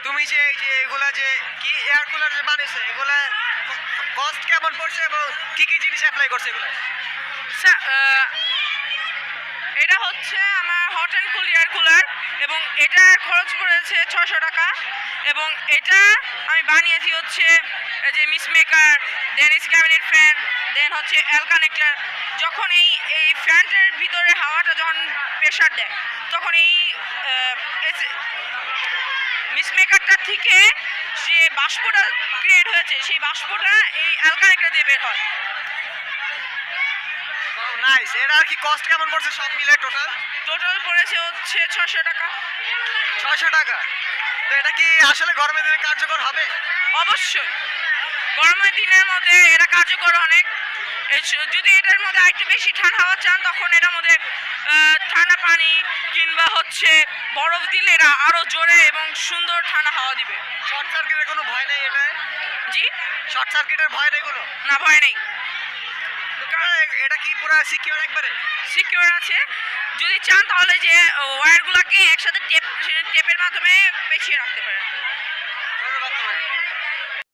তুমি যে এই যে এগুলা যে কি এয়ার কুলার যে বানিয়েছে এগুলা কস্ট কেমন পড়ছে এবং কি কি জিনিস অ্যাপ্লাই করছে এগুলা? এটা হচ্ছে আমার hot and cool air cooler এবং এটা খরচ পড়েছে 600 টাকা। এবং এটা আমি বানিয়েছি হচ্ছে এই যে মিস মেকার, দেন ক্যাবিনেট ফ্যান, দেন হচ্ছে এল কানেক্টর। যখন এই ফ্যানটার ভিতরে হাওয়াটা যখন প্রেশার দেয় তখন এই মিস মেকারটা থেকে যে বাষ্পটা ক্রিয়েট হয়েছে সেই বাষ্পটা এই এল কানেক্টর দিয়ে বের হয়। নাইস। এর আর কি কস্ট কেমন পড়ছে সব মিলে টোটাল? টোটাল পড়েছে হচ্ছে 600 টাকা। 600 টাকা। তো এটা কি আসলে গরমের দিনে কার্যকর হবে? অবশ্যই গরমের দিনের মধ্যে এটা কার্যকর অনেক। যদি এটার মধ্যে আরেকটু বেশি ঠান্ডা হাওয়া চান তখন এটার মধ্যে ঠান্ডা পানি কিংবা হচ্ছে বরফ দিলে এরা আরো জোরে এবং সুন্দর ঠান্ডা হাওয়া দিবে। শর্ট সার্কিটের কোনো ভয় নেই এটায়? জি, শর্ট সার্কিটের ভয় নেই কোনো? না ভয় নেই, এটা কি পুরো সিকিউর একবারে? সিকিউর আছে। যদি চান তাহলে যে ওয়্যারগুলোকে একসাথে টেপের মাধ্যমে পেঁচিয়ে রাখতে পারেন। ধন্যবাদ তোমাকে।